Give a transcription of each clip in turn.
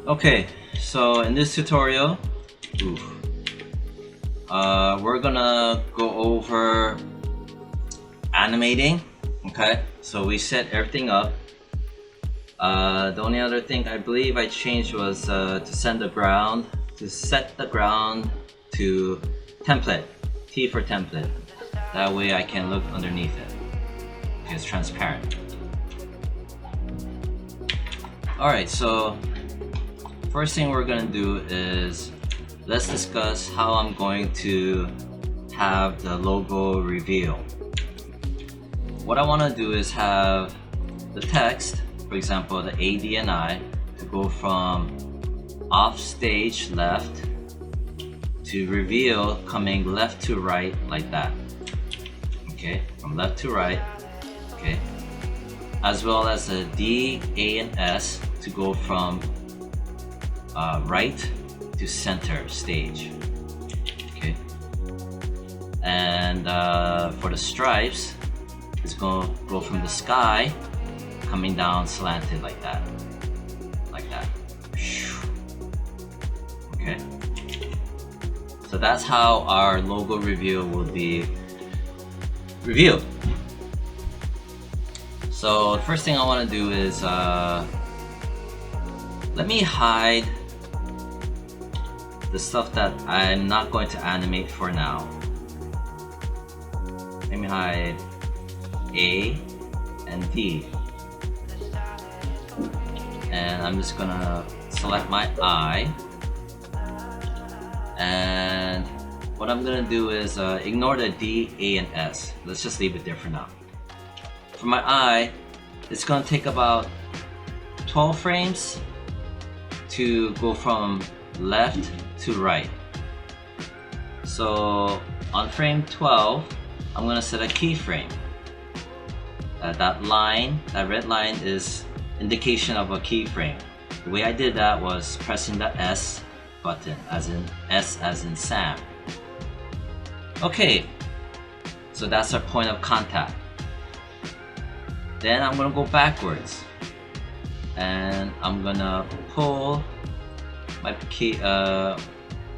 Okay, so in this tutorial, oof, we're gonna go over animating. Okay, so we set everything up. The only other thing I believe I changed was to set the ground to template, T for template. That way I can look underneath it. It's transparent. Alright, so first thing we're gonna do is let's discuss how I'm going to have the logo reveal. What I want to do is have the text, for example the AD and I, to go from off stage left to reveal coming left to right like that. Okay, from left to right. Okay, as well as the D, A, and S to go from right to center stage. Okay, and for the stripes, it's going to go from the sky coming down slanted like that, okay. So that's how our logo reveal will be revealed. So the first thing I want to do is let me hide the stuff that I'm not going to animate for now. Let me hide A and D, and I'm just gonna select my eye, and what I'm gonna do is ignore the D, A, and S. Let's just leave it there for now. For my eye, it's gonna take about 12 frames to go from left to right. So on frame 12, I'm gonna set a keyframe. That line, that red line, is indication of a keyframe. The way I did that was pressing the S button, as in S as in Sam. Okay, so that's our point of contact. Then I'm gonna go backwards, and I'm gonna pull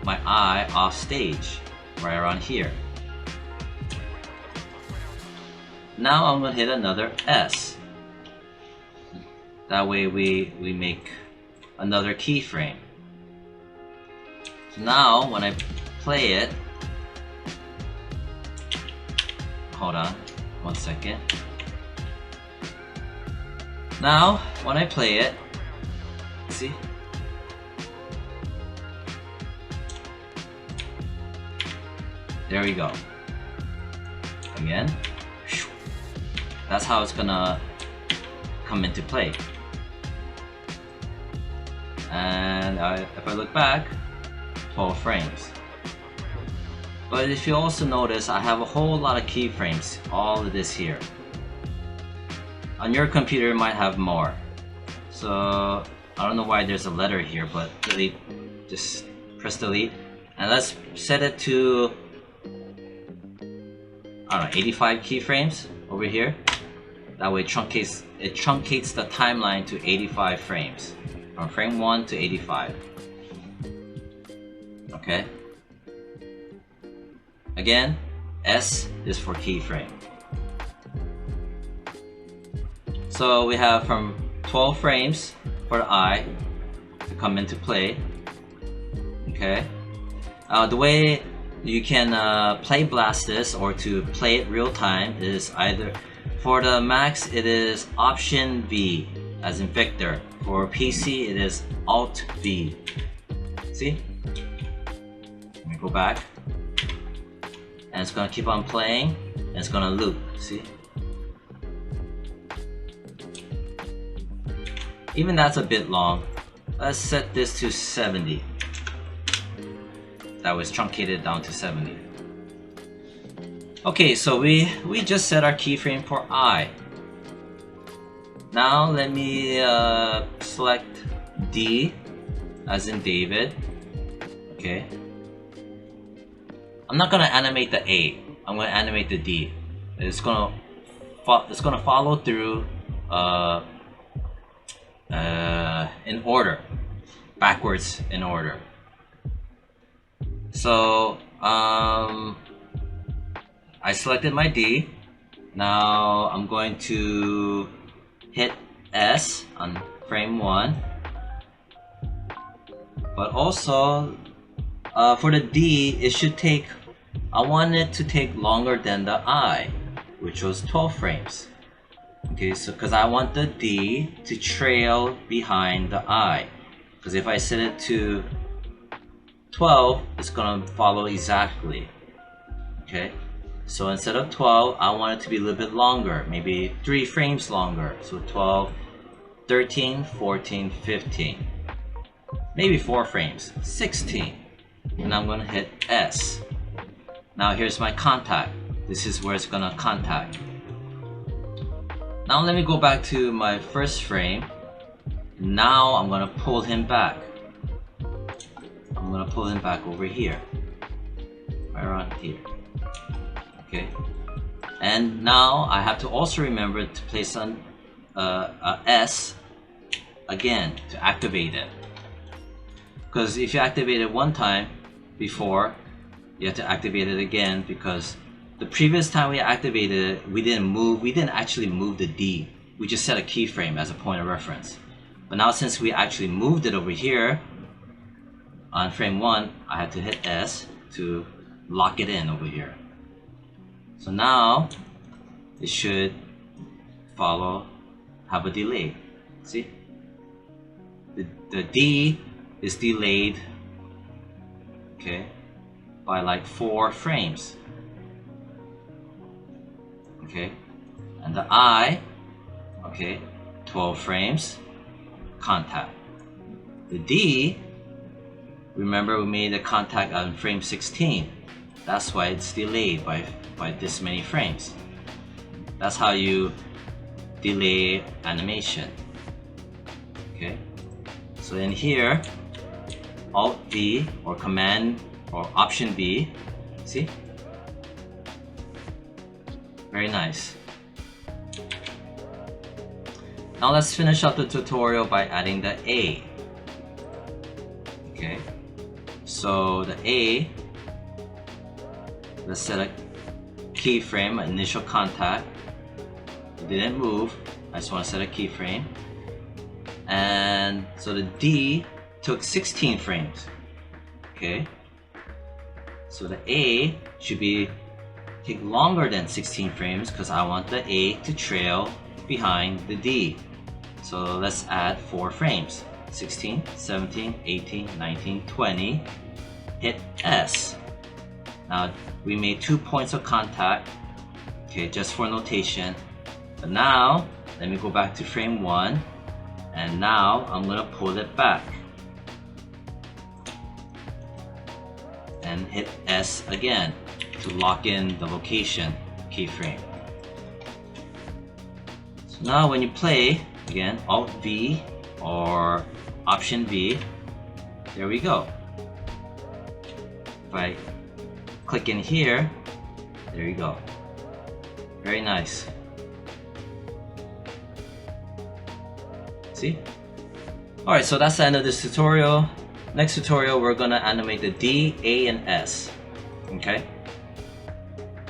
my eye off stage, right around here. Now I'm gonna hit another S. That way we make another keyframe. So now when I play it, hold on 1 second. Now when I play it, see? There we go. Again. That's how it's gonna come into play. And if I look back, 12 frames. But if you also notice, I have a whole lot of keyframes, all of this here. On your computer, it might have more. So I don't know why there's a letter here, but delete. Just press delete, and let's set it to, I don't know, 85 keyframes over here. That way it truncates the timeline to 85 frames. From frame 1 to 85. Okay. Again, S is for keyframe. So we have from 12 frames for the eye to come into play. Okay. The way you can play blast this, or to play it real time, is either, for the Macs it is Option V as in Victor. For PC it is Alt V. See? Let me go back, and it's gonna keep on playing, and it's gonna loop. See? Even that's a bit long. Let's set this to 70. That was truncated down to 70. Okay, so we just set our keyframe for I. Now let me select D as in David. Okay. I'm not gonna animate the A. I'm gonna animate the D. It's gonna follow through in order. backwards in order. So I selected my D. Now I'm going to hit S on frame 1. But also for the D, it should take, I want it to take longer than the I, which was 12 frames. Okay, so because I want the D to trail behind the I. Because if I set it to 12, it's gonna follow exactly. Okay, so instead of 12, I want it to be a little bit longer, maybe 3 frames longer. So 12, 13, 14, 15, maybe 4 frames, 16. And I'm gonna hit S. Now here's my contact. This is where it's gonna contact. Now let me go back to my first frame. Now I'm gonna pull him back. I'm gonna pull him back over here, right around here. Okay, and now I have to also remember to place on a S again to activate it. Because if you activate it one time before, you have to activate it again, because the previous time we activated it, we didn't actually move the D. We just set a keyframe as a point of reference. But now since we actually moved it over here on frame 1, I had to hit S to lock it in over here. So now it should have a delay. See? The D is delayed, okay, by like 4 frames. Okay, and the I, okay, 12 frames, contact. The D, remember we made a contact on frame 16. That's why it's delayed by this many frames. That's how you delay animation. Okay, so in here, Alt V or Command or Option V, see? Very nice. Now let's finish up the tutorial by adding the A. Okay, so the A, let's set a keyframe, initial contact. It didn't move, I just want to set a keyframe. And so the D took 16 frames. Okay, so the A should take longer than 16 frames because I want the A to trail behind the D. So let's add 4 frames. 16, 17, 18, 19, 20. Hit S. Now we made 2 points of contact, okay, just for notation. But now let me go back to frame 1, and now I'm gonna pull it back and hit S again to lock in the location keyframe. So now when you play, again, Alt V or Option V, there we go. If I click in here, there you go. Very nice. See? Alright, so that's the end of this tutorial. Next tutorial, we're gonna animate the D, A, and S. Okay?